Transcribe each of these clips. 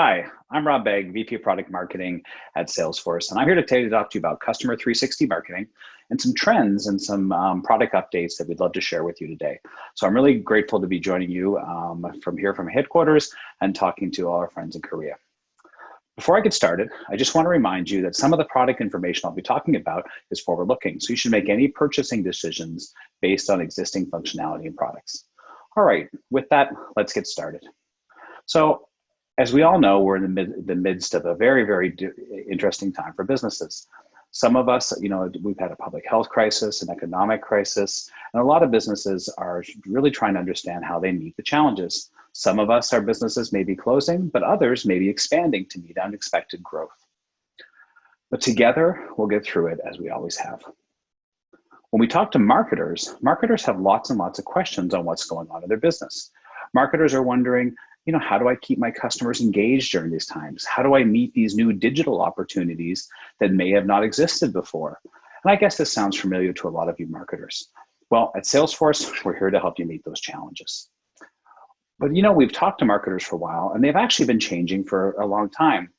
Hi, I'm Rob Begg, VP of Product Marketing at Salesforce, and I'm here today to talk to you about Customer 360 marketing and some trends and some product updates that we'd love to share with you today. So I'm really grateful to be joining you from headquarters and talking to all our friends in Korea. Before I get started, I just want to remind you that some of the product information I'll be talking about is forward-looking, so you should make any purchasing decisions based on existing functionality and products. All right, with that, let's get started. So, as we all know, we're in the midst of a very, very interesting time for businesses. Some of us, we've had a public health crisis, an economic crisis, and a lot of businesses are really trying to understand how they meet the challenges. Some of us, our businesses may be closing, but others may be expanding to meet unexpected growth. But together, we'll get through it as we always have. When we talk to marketers have lots and lots of questions on what's going on in their business. Marketers are wondering, how do I keep my customers engaged during these times? How do I meet these new digital opportunities that may have not existed before? And I guess this sounds familiar to a lot of you marketers. Well, at Salesforce, we're here to help you meet those challenges. But we've talked to marketers for a while, and they've actually been changing for a long time.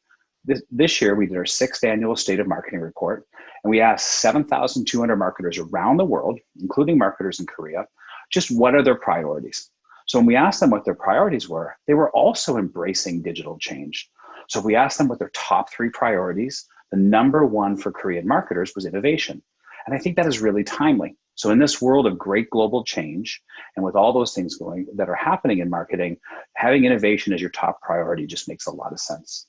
This year, we did our 6th annual State of Marketing report, and we asked 7,200 marketers around the world, including marketers in Korea, just what are their priorities? So when we asked them what their priorities were, they were also embracing digital change. So if we asked them what their top 3 priorities, the number 1 for Korean marketers was innovation. And I think that is really timely. So in this world of great global change, and with all those things that are happening in marketing, having innovation as your top priority just makes a lot of sense.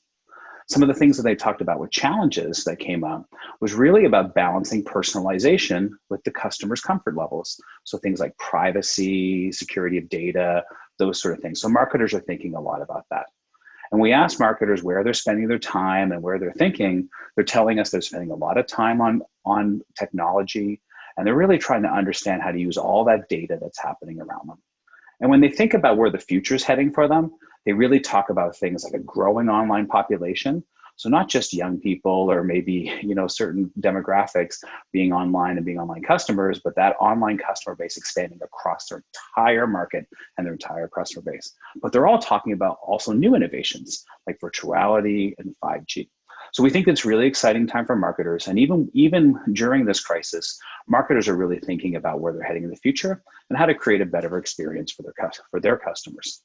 Some of the things that they talked about with challenges that came up was really about balancing personalization with the customer's comfort levels. So things like privacy, security of data, those sort of things. So marketers are thinking a lot about that. And we asked marketers where they're spending their time and where they're thinking. They're telling us they're spending a lot of time on technology, and they're really trying to understand how to use all that data that's happening around them. And when they think about where the future is heading for them, they really talk about things like a growing online population. So not just young people or maybe, certain demographics being online and being online customers, but that online customer base expanding across their entire market and their entire customer base. But they're all talking about also new innovations like virtuality and 5G. So we think it's a really exciting time for marketers. And even during this crisis, marketers are really thinking about where they're heading in the future and how to create a better experience for their customers.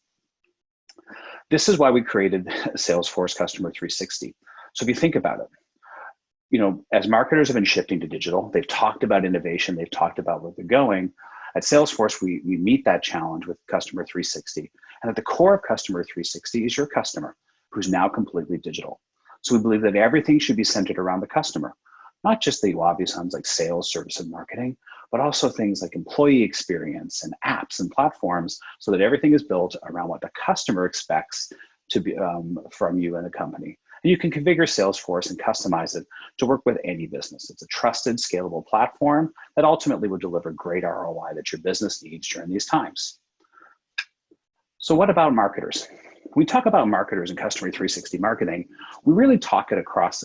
This is why we created Salesforce Customer 360. So if you think about it, as marketers have been shifting to digital, they've talked about innovation, they've talked about where they're going. At Salesforce, we meet that challenge with Customer 360. And at the core of Customer 360 is your customer, who's now completely digital. So we believe that everything should be centered around the customer, not just the obvious ones like sales, service, and marketing, but also things like employee experience and apps and platforms, so that everything is built around what the customer expects to be from you and the company. And you can configure Salesforce and customize it to work with any business. It's a trusted, scalable platform that ultimately will deliver great ROI that your business needs during these times. So what about marketers? When we talk about marketers and Customer 360 marketing, we really talk it across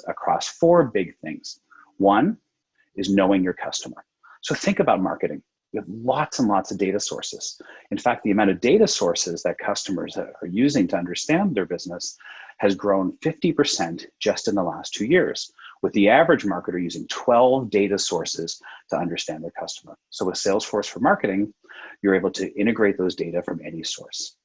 4 big things. One is knowing your customer. So think about marketing. You have lots and lots of data sources. In fact, the amount of data sources that customers are using to understand their business has grown 50% just in the last 2 years, with the average marketer using 12 data sources to understand their customer. So with Salesforce for Marketing, you're able to integrate those data from any source.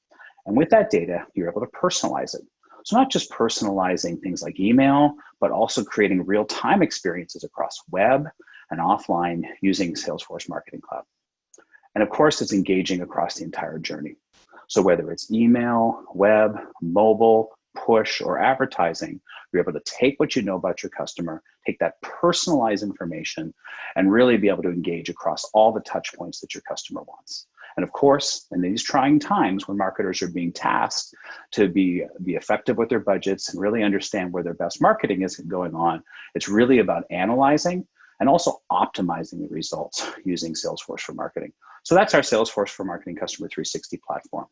And with that data, you're able to personalize it. So not just personalizing things like email, but also creating real-time experiences across web and offline using Salesforce Marketing Cloud. And of course, it's engaging across the entire journey. So whether it's email, web, mobile, push, or advertising, you're able to take what you know about your customer, take that personalized information, and really be able to engage across all the touch points that your customer wants. And of course, in these trying times when marketers are being tasked to be effective with their budgets and really understand where their best marketing is going on, it's really about analyzing and also optimizing the results using Salesforce for Marketing. So that's our Salesforce for Marketing Customer 360 platform.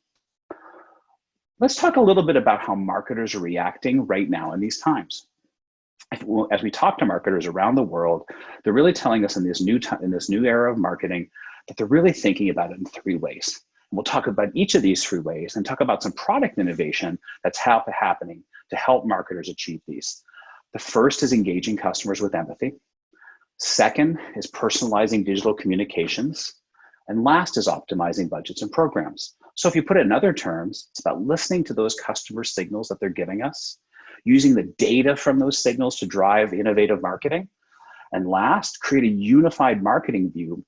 Let's talk a little bit about how marketers are reacting right now in these times. As we talk to marketers around the world, they're really telling us in this new era of marketing that they're really thinking about it in 3 ways. And we'll talk about each of these 3 ways and talk about some product innovation that's happening to help marketers achieve these. The first is engaging customers with empathy. Second is personalizing digital communications. And last is optimizing budgets and programs. So if you put it in other terms, it's about listening to those customer signals that they're giving us, using the data from those signals to drive innovative marketing. And last, create a unified marketing view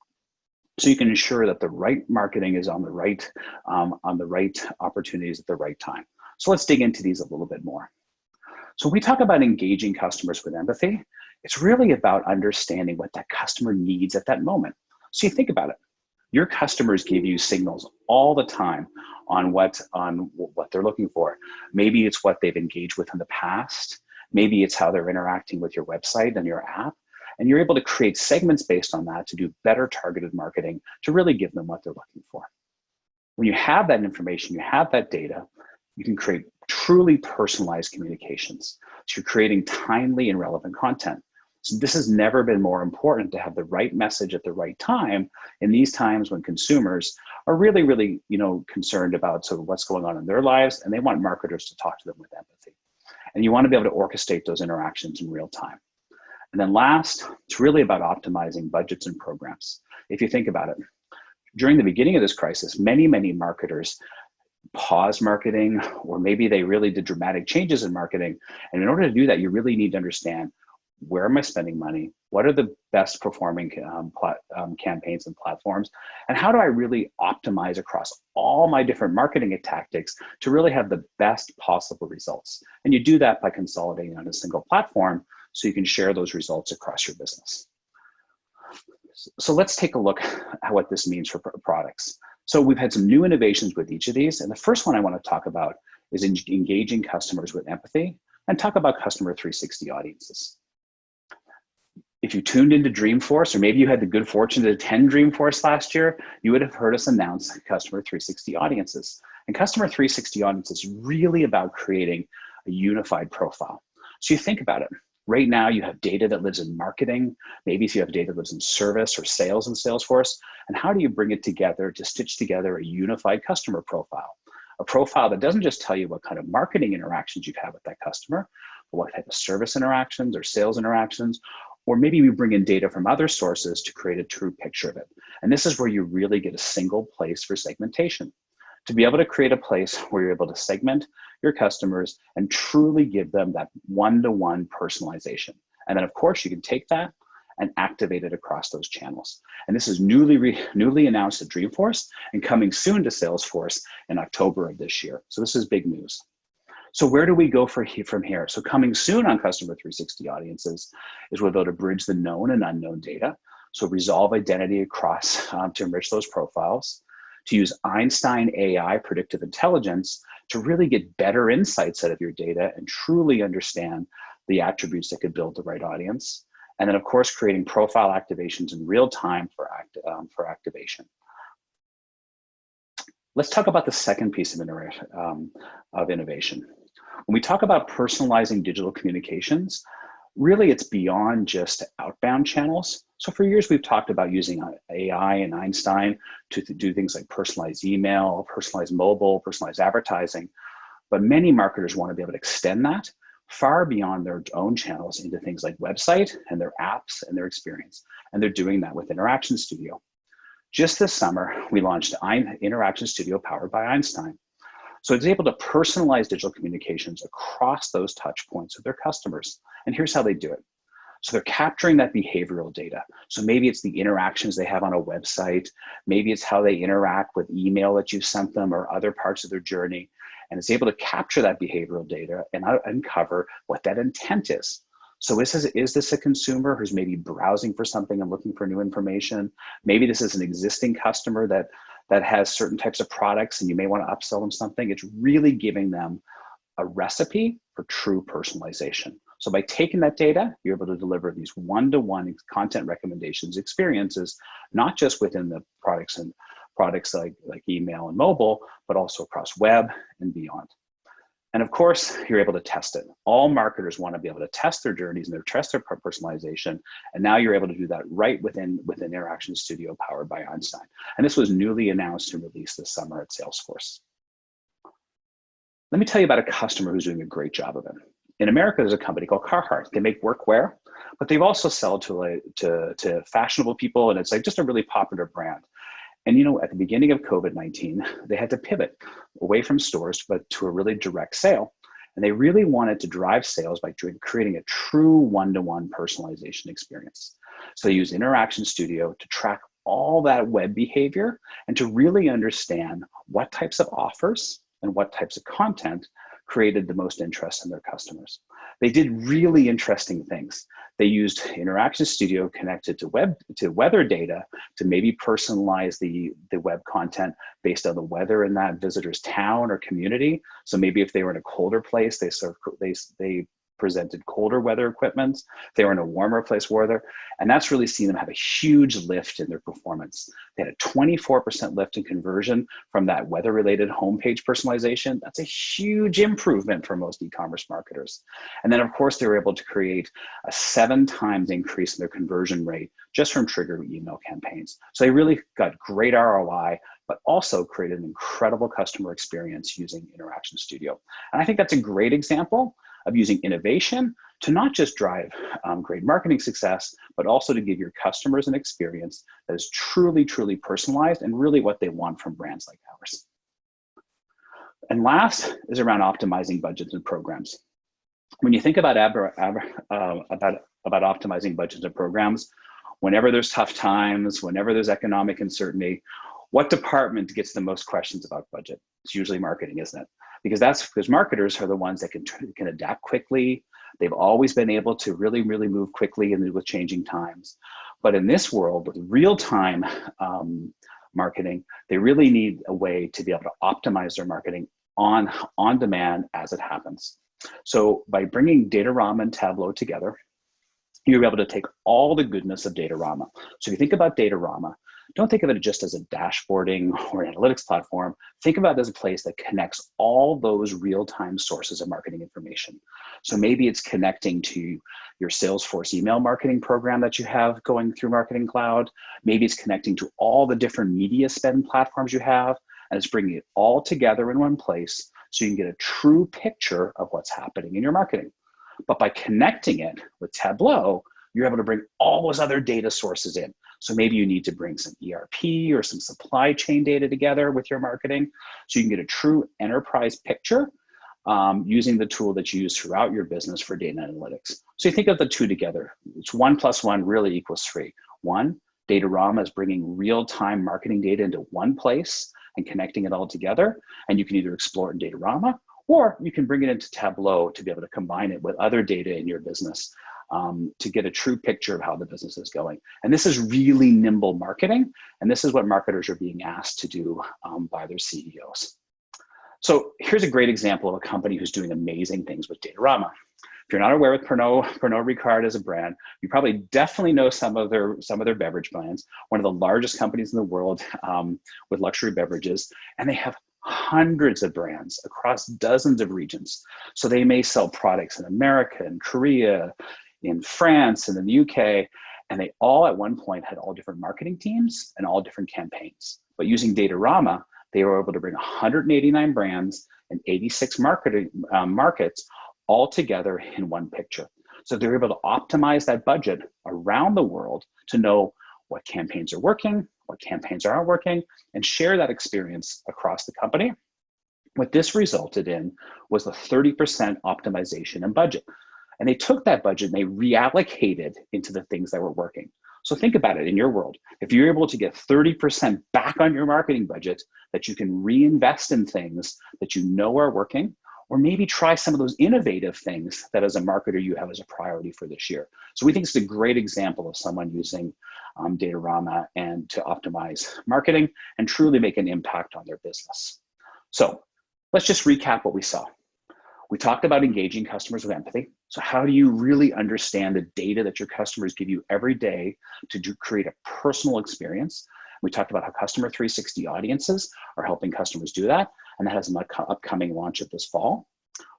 so you can ensure that the right marketing is on the right opportunities at the right time. So let's dig into these a little bit more. So when we talk about engaging customers with empathy, it's really about understanding what that customer needs at that moment. So you think about it. Your customers give you signals all the time on what they're looking for. Maybe it's what they've engaged with in the past. Maybe it's how they're interacting with your website and your app. And you're able to create segments based on that to do better targeted marketing to really give them what they're looking for. When you have that information, you have that data, you can create truly personalized communications. So you're creating timely and relevant content. So this has never been more important to have the right message at the right time in these times when consumers are really, really, concerned about sort of what's going on in their lives, and they want marketers to talk to them with empathy. And you want to be able to orchestrate those interactions in real time. And then last, it's really about optimizing budgets and programs. If you think about it, during the beginning of this crisis, many, many marketers paused marketing, or maybe they really did dramatic changes in marketing. And in order to do that, you really need to understand, where am I spending money? What are the best performing campaigns and platforms? And how do I really optimize across all my different marketing tactics to really have the best possible results? And you do that by consolidating on a single platform so you can share those results across your business. So let's take a look at what this means for products. So we've had some new innovations with each of these. And the first one I want to talk about is engaging customers with empathy, and talk about customer 360 audiences. If you tuned into Dreamforce, or maybe you had the good fortune to attend Dreamforce last year, you would have heard us announce Customer 360 Audiences. And Customer 360 Audiences is really about creating a unified profile. So you think about it. Right now, you have data that lives in marketing. Maybe you have data that lives in service or sales in Salesforce. And how do you bring it together to stitch together a unified customer profile? A profile that doesn't just tell you what kind of marketing interactions you've had with that customer, but what type of service interactions or sales interactions, or maybe we bring in data from other sources to create a true picture of it. And this is where you really get a single place for segmentation. To be able to create a place where you're able to segment your customers and truly give them that one-to-one personalization. And then of course you can take that and activate it across those channels. And this is newly announced at Dreamforce and coming soon to Salesforce in October of this year. So this is big news. So where do we go from here? So coming soon on Customer 360 Audiences is we're able to bridge the known and unknown data. So resolve identity across to enrich those profiles, to use Einstein AI predictive intelligence to really get better insights out of your data and truly understand the attributes that could build the right audience. And then of course, creating profile activations in real time for activation. Let's talk about the second piece of innovation. When we talk about personalizing digital communications, really it's beyond just outbound channels. So for years, we've talked about using AI and Einstein to do things like personalized email, personalized mobile, personalized advertising. But many marketers want to be able to extend that far beyond their own channels into things like website and their apps and their experience. And they're doing that with Interaction Studio. Just this summer, we launched Interaction Studio powered by Einstein. So it's able to personalize digital communications across those touch points with their customers. And here's how they do it. So they're capturing that behavioral data. So maybe it's the interactions they have on a website. Maybe it's how they interact with email that you sent them or other parts of their journey. And it's able to capture that behavioral data and uncover what that intent is. So is this a consumer who's maybe browsing for something and looking for new information? Maybe this is an existing customer that has certain types of products and you may want to upsell them something. It's really giving them a recipe for true personalization. So by taking that data, you're able to deliver these one-to-one content recommendations, experiences, not just within the products like email and mobile, but also across web and beyond. And of course, you're able to test it. All marketers want to be able to test their journeys and test their personalization. And now you're able to do that right within Interaction Studio powered by Einstein. And this was newly announced and released this summer at Salesforce. Let me tell you about a customer who's doing a great job of it. In America, there's a company called Carhartt. They make workwear, but they've also sell to fashionable people, and it's like just a really popular brand. And you know, at the beginning of COVID-19, they had to pivot away from stores, but to a really direct sale. And they really wanted to drive sales by creating a true one-to-one personalization experience. So they used Interaction Studio to track all that web behavior and to really understand what types of offers and what types of content created the most interest in their customers. They did really interesting things. They used Interaction Studio connected to weather data to maybe personalize the web content based on the weather in that visitor's town or community. So maybe if they were in a colder place, they presented colder weather equipment. They were in a warmer place weather, and that's really seen them have a huge lift in their performance. They had a 24% lift in conversion from that weather-related homepage personalization. That's a huge improvement for most e-commerce marketers. And then of course, they were able to create a 7 times increase in their conversion rate just from trigger email campaigns. So they really got great ROI, but also created an incredible customer experience using Interaction Studio. And I think that's a great example of using innovation to not just drive great marketing success, but also to give your customers an experience that is truly, truly personalized and really what they want from brands like ours. And last is around optimizing budgets and programs. When you think about optimizing budgets and programs, whenever there's tough times, whenever there's economic uncertainty, what department gets the most questions about budget? It's usually marketing, isn't it? Because marketers are the ones that can adapt quickly. They've always been able to really, really move quickly and with changing times. But in this world, with real-time marketing, they really need a way to be able to optimize their marketing on demand as it happens. So by bringing Datorama and Tableau together, you're able to take all the goodness of Datorama. So if you think about Datorama, don't think of it just as a dashboarding or an analytics platform. Think about it as a place that connects all those real-time sources of marketing information. So maybe it's connecting to your Salesforce email marketing program that you have going through Marketing Cloud. Maybe it's connecting to all the different media spend platforms you have, and it's bringing it all together in one place so you can get a true picture of what's happening in your marketing. But by connecting it with Tableau, you're able to bring all those other data sources in. So maybe you need to bring some ERP or some supply chain data together with your marketing so you can get a true enterprise picture using the tool that you use throughout your business for data analytics. So you think of the two together. It's 1 + 1 really equals 3. 1, Datorama is bringing real-time marketing data into one place and connecting it all together. And you can either explore it in Datorama, or you can bring it into Tableau to be able to combine it with other data in your business to get a true picture of how the business is going. And this is really nimble marketing. And this is what marketers are being asked to do by their CEOs. So here's a great example of a company who's doing amazing things with Datorama. If you're not aware with Pernod Ricard as a brand, you probably definitely know some of their beverage brands, one of the largest companies in the world with luxury beverages, and they have hundreds of brands across dozens of regions. So they may sell products in America and Korea, in France and in the UK, and they all at one point had all different marketing teams and all different campaigns. But using Datorama, they were able to bring 189 brands and 86 markets all together in one picture. So they're able to optimize that budget around the world to know what campaigns are working, what campaigns aren't working, and share that experience across the company. What this resulted in was a 30% optimization in budget. And they took that budget and they reallocated into the things that were working. So think about it in your world. If you're able to get 30% back on your marketing budget that you can reinvest in things that you know are working, or maybe try some of those innovative things that as a marketer you have as a priority for this year. So we think it's a great example of someone using Datorama and to optimize marketing and truly make an impact on their business. So let's just recap what we saw. We talked about engaging customers with empathy. So how do you really understand the data that your customers give you every day to create a personal experience? We talked about how Customer 360 audiences are helping customers do that, and that has an upcoming launch of this fall.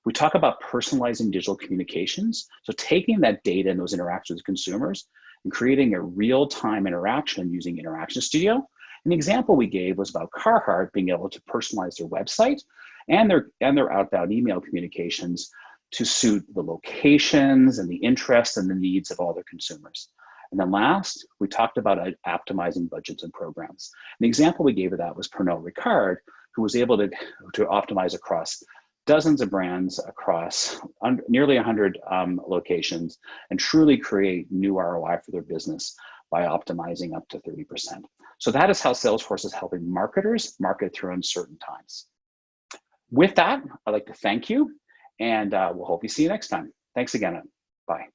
We talk about personalizing digital communications. So taking that data and those interactions with consumers and creating a real-time interaction using Interaction Studio. An example we gave was about Carhartt being able to personalize their website and their outbound email communications to suit the locations and the interests and the needs of all their consumers. And then last, we talked about optimizing budgets and programs. An example we gave of that was Pernod Ricard, who was able to optimize across dozens of brands across nearly 100 locations and truly create new ROI for their business by optimizing up to 30%. So that is how Salesforce is helping marketers market through uncertain times. With that, I'd like to thank you, and we'll hope you see you next time. Thanks again. Bye.